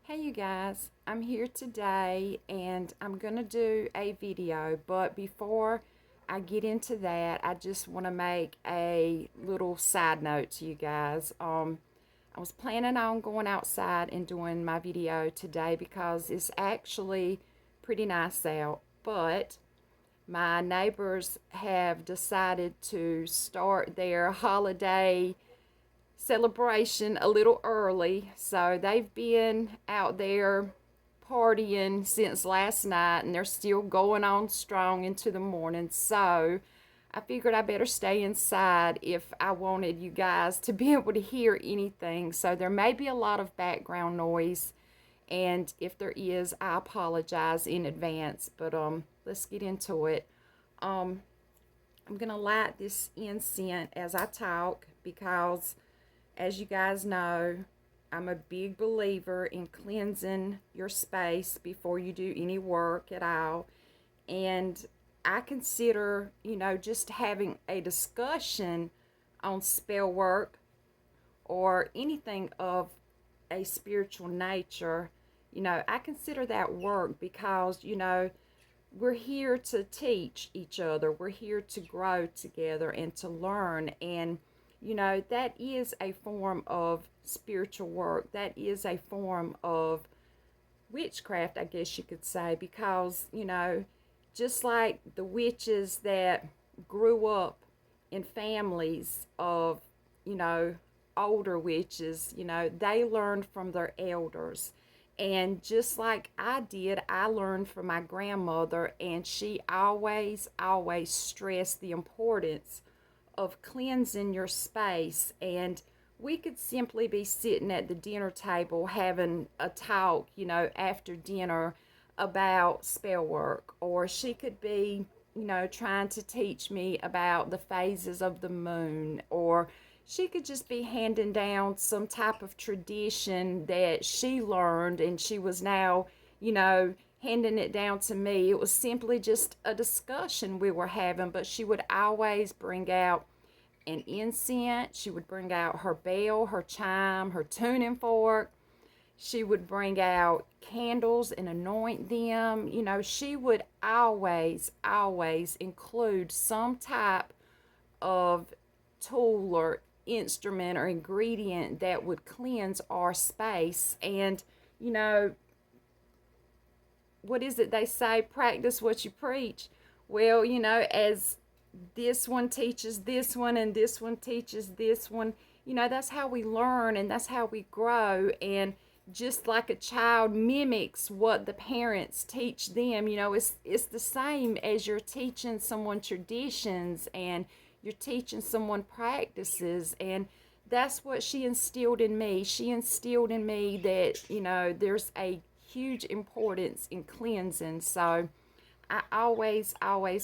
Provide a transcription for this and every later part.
Hey you guys, I'm here today and I'm gonna do a video, but before I get into that, I just want to make a little side note to you guys. I was planning on going outside and doing my video today because it's actually pretty nice out, but my neighbors have decided to start their holiday celebration a little early. So they've been out there partying since last night and they're still going on strong into the morning. So I figured I better stay inside if I wanted you guys to be able to hear anything. So there may be a lot of background noise. And if there is, I apologize in advance. But let's get into it. Um, I'm gonna light this incense as I talk because as you guys know, I'm a big believer in cleansing your space before you do any work at all. And I consider, just having a discussion on spell work or anything of a spiritual nature, I consider that work because, we're here to teach each other. We're here to grow together and to learn. And that is a form of spiritual work. That is a form of witchcraft, I guess you could say, because, just like the witches that grew up in families of, you know, older witches, they learned from their elders. And just like I did, I learned from my grandmother, and she always stressed the importance of cleansing your space. And we could simply be sitting at the dinner table having a talk, after dinner about spell work, or she could be, trying to teach me about the phases of the moon, or she could just be handing down some type of tradition that she learned and she was now, handing it down to me. It was simply just a discussion we were having, but she would always bring out an incense. She would bring out her bell, her chime, her tuning fork. She would bring out candles and anoint them. She would always include some type of tool or instrument or ingredient that would cleanse our space. And, what is it they say? Practice what you preach. Well, as this one teaches this one and this one teaches this one, that's how we learn and that's how we grow. And just like a child mimics what the parents teach them, it's the same as you're teaching someone traditions and you're teaching someone practices. And that's what she instilled in me. She instilled in me that, there's a huge importance in cleansing. So I always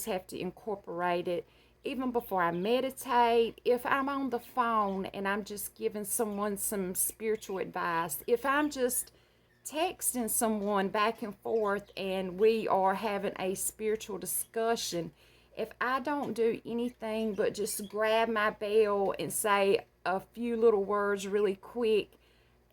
have to incorporate it. Even before I meditate, if I'm on the phone and I'm just giving someone some spiritual advice, if I'm just texting someone back and forth and we are having a spiritual discussion, if I don't do anything but just grab my bell and say a few little words really quick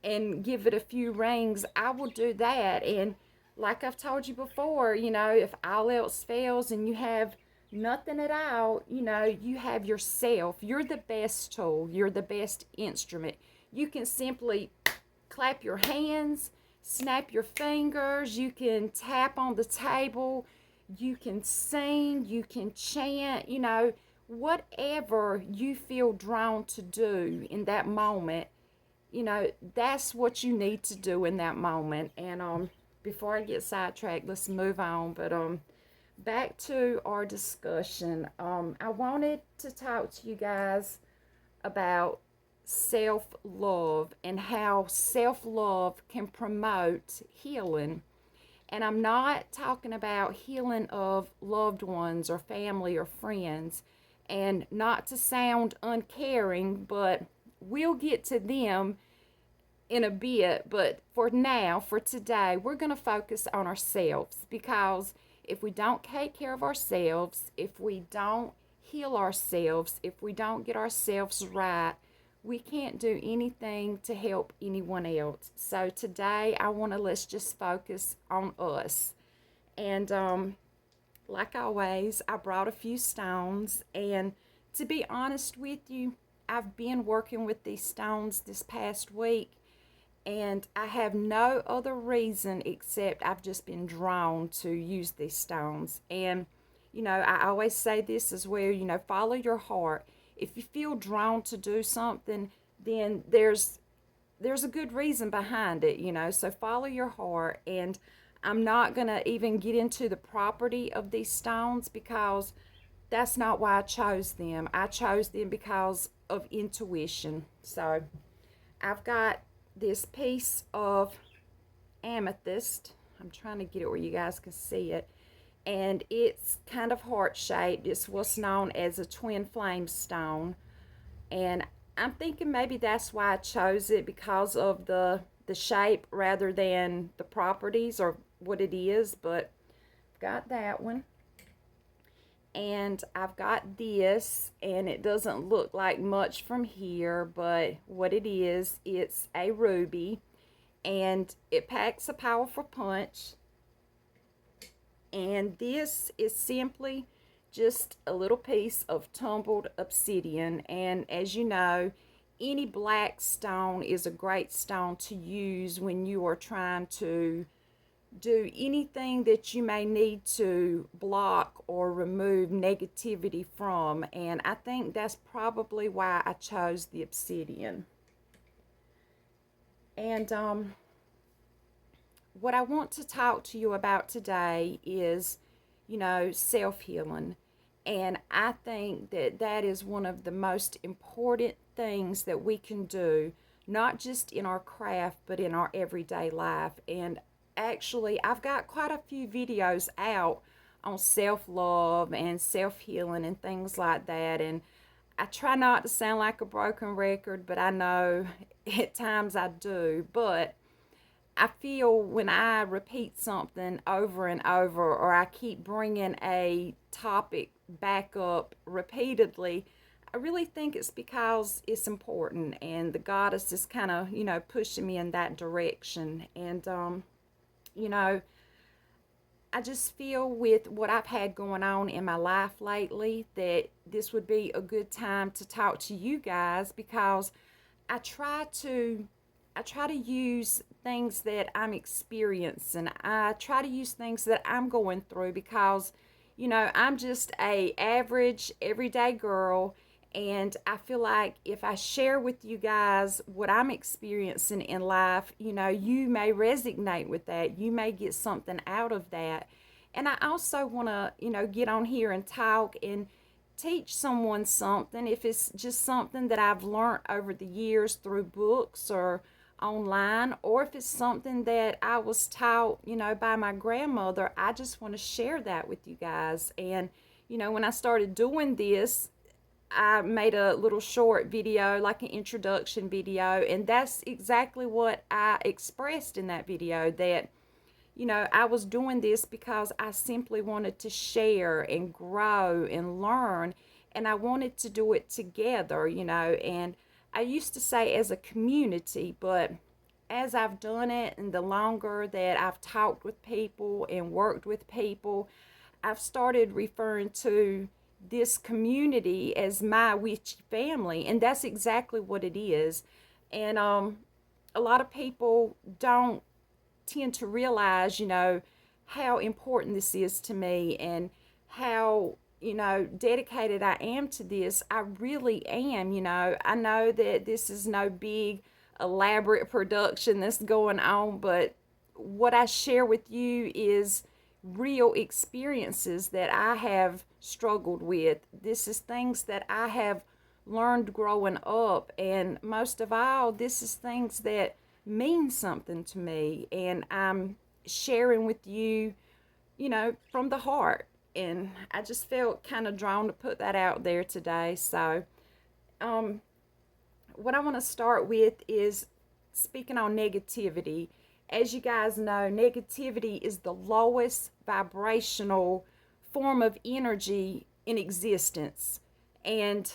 and give it a few rings, I will do that. And like I've told you before, if all else fails and you have nothing at all, you have yourself. You're the best tool. You're the best instrument. You can simply clap your hands, snap your fingers. You can tap on the table. You can sing. You can chant. Whatever you feel drawn to do in that moment, that's what you need to do in that moment. And before I get sidetracked, let's move on. But back to our discussion. I wanted to talk to you guys about self-love and how self-love can promote healing. And I'm not talking about healing of loved ones or family or friends. And not to sound uncaring, but we'll get to them in a bit. But for now, for today, we're going to focus on ourselves, because if we don't take care of ourselves, if we don't heal ourselves, if we don't get ourselves right, we can't do anything to help anyone else. So today I want to let's just focus on us. And like always, I brought a few stones, and to be honest with you, I've been working with these stones this past week, and I have no other reason except I've just been drawn to use these stones. And I always say this as well, follow your heart. If you feel drawn to do something, then there's a good reason behind it, so follow your heart. And I'm not going to even get into the property of these stones because that's not why I chose them. I chose them because of intuition. So I've got this piece of amethyst. I'm trying to get it where you guys can see it. And it's kind of heart shaped. It's what's known as a twin flame stone. And I'm thinking maybe that's why I chose it, because of the shape rather than the properties or what it is. But I've got that one. And I've got this, and it doesn't look like much from here, but what it is, it's a ruby, and it packs a powerful punch. And this is simply just a little piece of tumbled obsidian. And as you know, any black stone is a great stone to use when you are trying to do anything that you may need to block or remove negativity from. And I think that's probably why I chose the obsidian. And what I want to talk to you about today is, self-healing. And I think that that is one of the most important things that we can do, not just in our craft, but in our everyday life. And actually, I've got quite a few videos out on self-love and self-healing and things like that. And I try not to sound like a broken record, but I know at times I do. But I feel when I repeat something over and over, or I keep bringing a topic back up repeatedly, I really think it's because it's important, and the goddess is kind of, pushing me in that direction. And, I just feel with what I've had going on in my life lately that this would be a good time to talk to you guys, because I try to use things that I'm experiencing. I try to use things that I'm going through because, I'm just a average, everyday girl. And I feel like if I share with you guys what I'm experiencing in life, you may resonate with that. You may get something out of that. And I also want to, get on here and talk and teach someone something, if it's just something that I've learned over the years through books or online, or if it's something that I was taught, by my grandmother. I just want to share that with you guys. And, when I started doing this, I made a little short video, like an introduction video, and that's exactly what I expressed in that video, that, I was doing this because I simply wanted to share and grow and learn, and I wanted to do it together, and I used to say as a community, but as I've done it and the longer that I've talked with people and worked with people, I've started referring to this community as my witchy family, and that's exactly what it is. And a lot of people don't tend to realize, how important this is to me, and how, dedicated I am to this. I really am. I know that this is no big elaborate production that's going on, but what I share with you is real experiences that I have struggled with. This is things that I have learned growing up, and most of all, this is things that mean something to me, and I'm sharing with you, from the heart. And I just felt kind of drawn to put that out there today. So what I want to start with is speaking on negativity. As you guys know, negativity is the lowest vibrational form of energy in existence. And,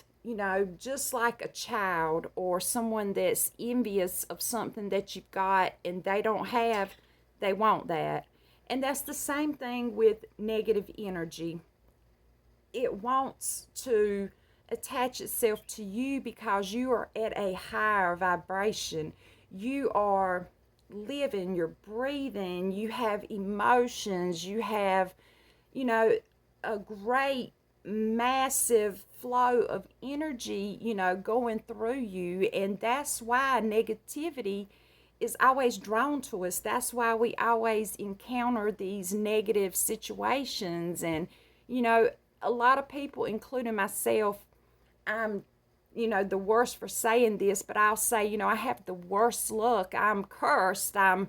just like a child or someone that's envious of something that you've got and they don't have, they want that. And that's the same thing with negative energy. It wants to attach itself to you because you are at a higher vibration. You are living, you're breathing, you have emotions, you have, you know, a great massive flow of energy, going through you. And that's why negativity is always drawn to us. That's why we always encounter these negative situations. And, a lot of people, including myself, I'm, the worst for saying this, but I'll say, I have the worst luck. I'm cursed. I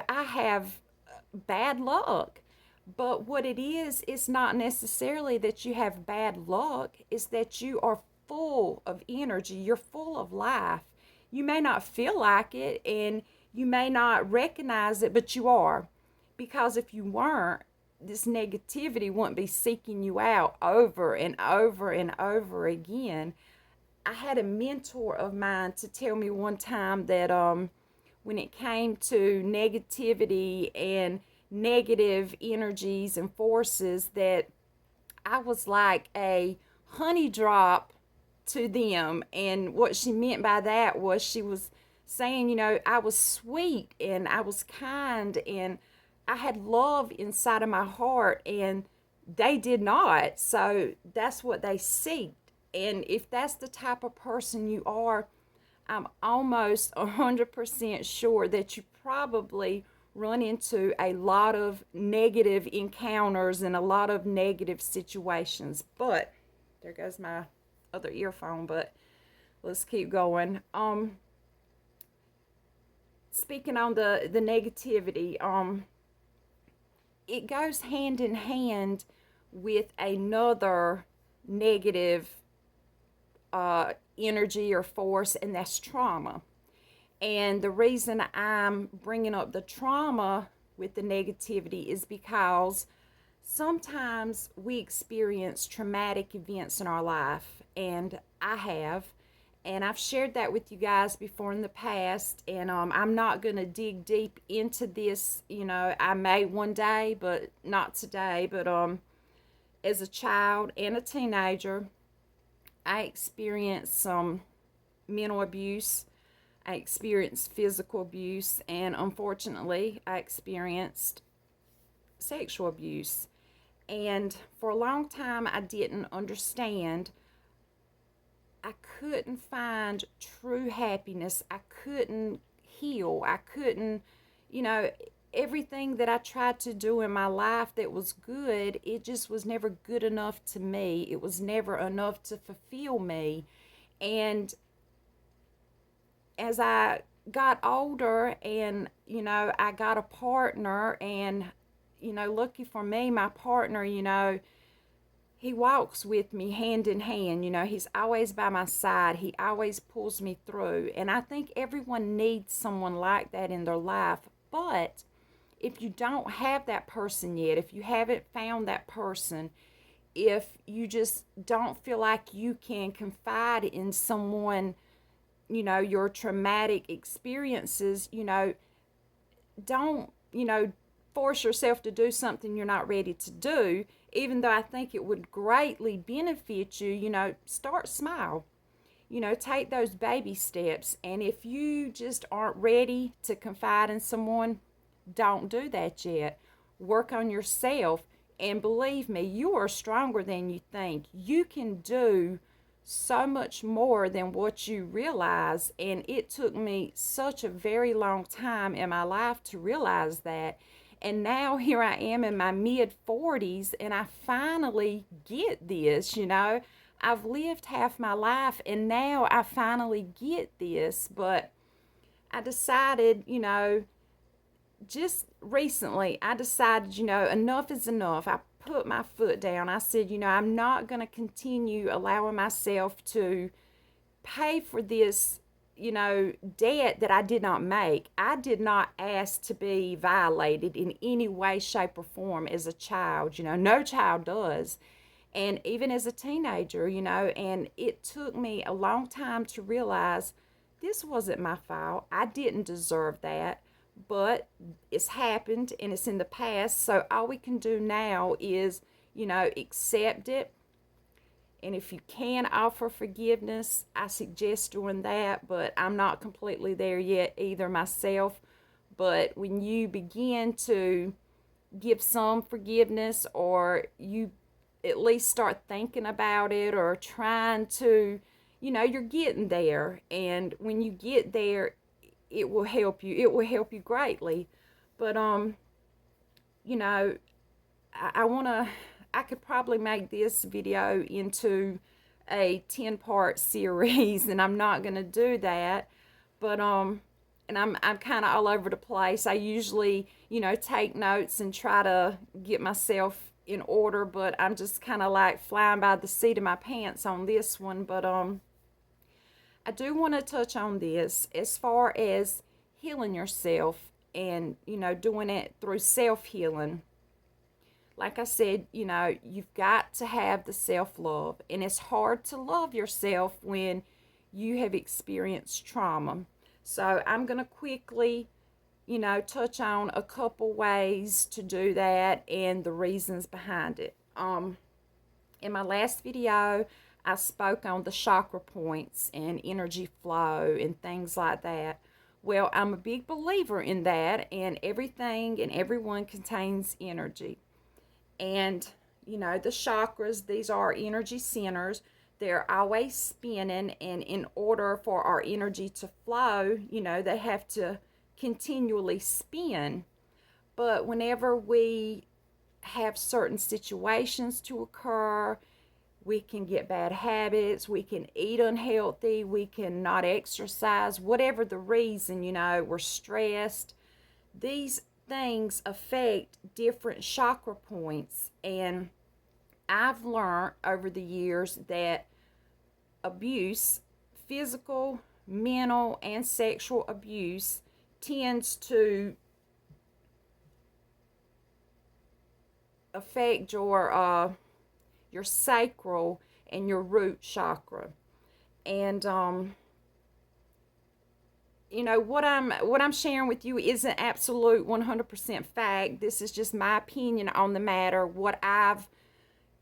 have bad luck. But what it is, it's not necessarily that you have bad luck, it's that you are full of energy, you're full of life. You may not feel like it and you may not recognize it, but you are. Because if you weren't, this negativity wouldn't be seeking you out over and over and over again. I had a mentor of mine to tell me one time that when it came to negativity and negative energies and forces, that I was like a honey drop to them. And what she meant by that was she was saying, I was sweet and I was kind and I had love inside of my heart, and they did not. So that's what they seeked. And if that's the type of person you are, I'm almost 100% sure that you probably run into a lot of negative encounters and a lot of negative situations. But there goes my other earphone, but let's keep going. Speaking on the negativity, it goes hand in hand with another negative energy or force, and that's trauma. And the reason I'm bringing up the trauma with the negativity is because sometimes we experience traumatic events in our life, and I have. And I've shared that with you guys before in the past, and I'm not going to dig deep into this. I may one day, but not today. But as a child and a teenager, I experienced some mental abuse. I experienced physical abuse, and unfortunately, I experienced sexual abuse. And for a long time, I didn't understand. I couldn't find true happiness. I couldn't heal. I couldn't, everything that I tried to do in my life that was good, it just was never good enough to me. It was never enough to fulfill me. And as I got older and, I got a partner, and, lucky for me, my partner, he walks with me hand in hand. He's always by my side. He always pulls me through. And I think everyone needs someone like that in their life. But if you don't have that person yet, if you haven't found that person, if you just don't feel like you can confide in someone, your traumatic experiences, don't, force yourself to do something you're not ready to do. Even though I think it would greatly benefit you, start small. Take those baby steps. And if you just aren't ready to confide in someone, don't do that yet. Work on yourself. And believe me, you are stronger than you think. You can do so much more than what you realize. And it took me such a very long time in my life to realize that. And now here I am in my mid 40s, and I finally get this. I've lived half my life, and now I finally get this. But I decided, just recently, I decided, enough is enough. I put my foot down. I said, I'm not going to continue allowing myself to pay for this, debt that I did not make. I did not ask to be violated in any way, shape, or form as a child. No child does. and even as a teenager, and it took me a long time to realize this wasn't my fault. I didn't deserve that, but it's happened and it's in the past. So all we can do now is, accept it. And if you can offer forgiveness, I suggest doing that, but I'm not completely there yet either myself. But when you begin to give some forgiveness, or you at least start thinking about it or trying to, you're getting there. And when you get there, it will help you. It will help you greatly. But, you know, I could probably make this video into a 10-part series, and I'm not going to do that. But, and I'm kind of all over the place. I usually, take notes and try to get myself in order, but I'm just kind of like flying by the seat of my pants on this one. But I do want to touch on this as far as healing yourself and, doing it through self-healing. Like I said, you've got to have the self-love, and it's hard to love yourself when you have experienced trauma. So I'm going to quickly, touch on a couple ways to do that and the reasons behind it. In my last video, I spoke on the chakra points and energy flow and things like that. Well, I'm a big believer in that, and everything and everyone contains energy. And, the chakras, these are energy centers. They're always spinning, and in order for our energy to flow, they have to continually spin. But whenever we have certain situations to occur, we can get bad habits, we can eat unhealthy, we can not exercise, whatever the reason, we're stressed. These things affect different chakra points, and I've learned over the years that abuse, physical, mental, and sexual abuse, tends to affect your sacral and your root chakra. And what I'm sharing with you isn't absolute 100% fact. This is just my opinion on the matter, what I've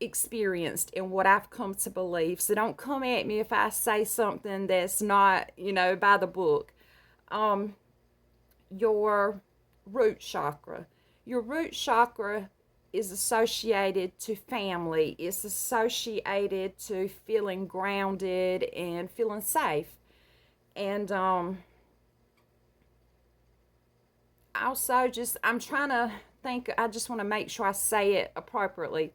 experienced and what I've come to believe. So don't come at me if I say something that's not, by the book. Your root chakra. Your root chakra is associated to family. It's associated to feeling grounded and feeling safe. And also, I'm trying to think, I just want to make sure I say it appropriately.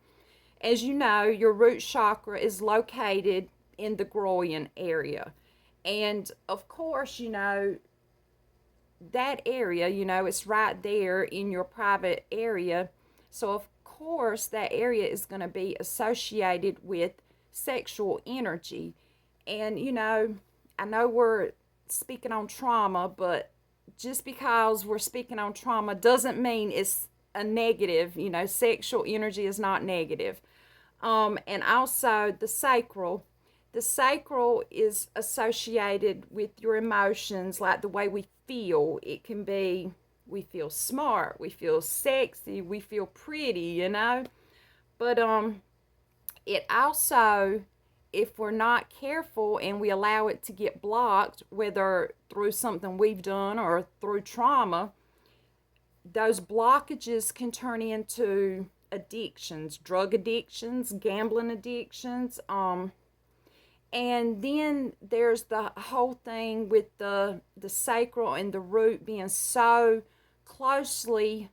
As you know, your root chakra is located in the groin area. And of course, that area, it's right there in your private area. So of course, that area is going to be associated with sexual energy. And, I know we're speaking on trauma, but just because we're speaking on trauma doesn't mean it's a negative. Sexual energy is not negative. And also the sacral. The sacral is associated with your emotions, like the way we feel. It can be, we feel smart, we feel sexy, we feel pretty, But it also, if we're not careful and we allow it to get blocked, whether through something we've done or through trauma, those blockages can turn into addictions, drug addictions, gambling addictions. And then there's the whole thing with the sacral and the root being so closely,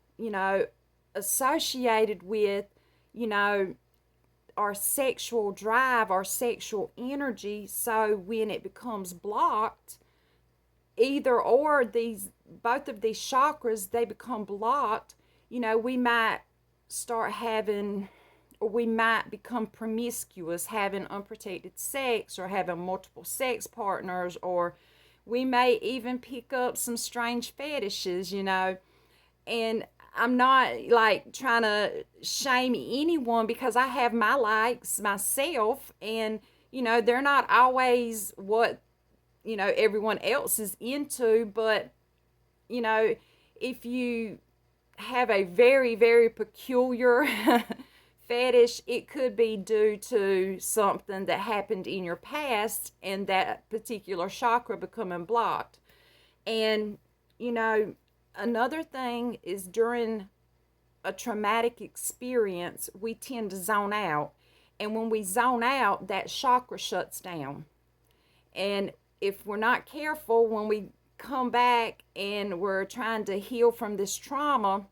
associated with, our sexual drive, our sexual energy. So when it becomes blocked, either or both of these chakras, they become blocked, we might start having, or we might become promiscuous, having unprotected sex, or having multiple sex partners, or we may even pick up some strange fetishes, And I'm not like trying to shame anyone because I have my likes myself, and they're not always what everyone else is into. But you know if you have a very, very peculiar fetish, it could be due to something that happened in your past and that particular chakra becoming blocked. And, you know, another thing is during a traumatic experience, we tend to zone out. And when we zone out, that chakra shuts down. And if we're not careful, when we come back and we're trying to heal from this trauma,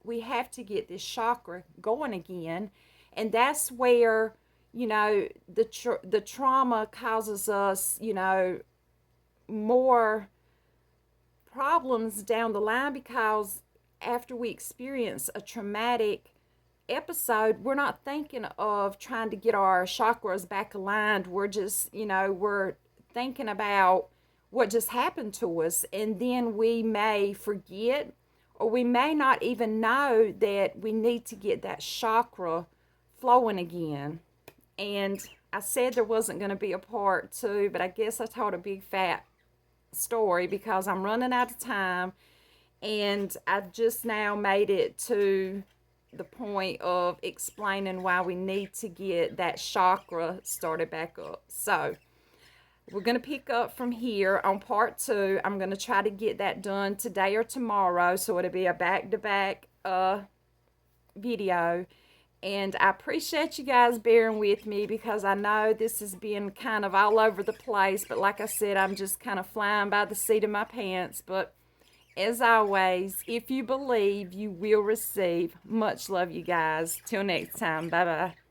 we have to get this chakra going again. And that's where, the trauma causes us, more problems down the line, because after we experience a traumatic episode, we're not thinking of trying to get our chakras back aligned. We're just, we're thinking about what just happened to us, and then we may forget, or we may not even know that we need to get that chakra flowing again. And I said there wasn't going to be a part two, but I guess I told a big fat story because I'm running out of time, and I've just now made it to the point of explaining why we need to get that chakra started back up. So we're going to pick up from here on part two. I'm going to try to get that done today or tomorrow, so it'll be a back-to-back video. And I appreciate you guys bearing with me, because I know this has been kind of all over the place. But like I said, I'm just kind of flying by the seat of my pants. But as always, if you believe, you will receive. Much love, you guys. Till next time. Bye-bye.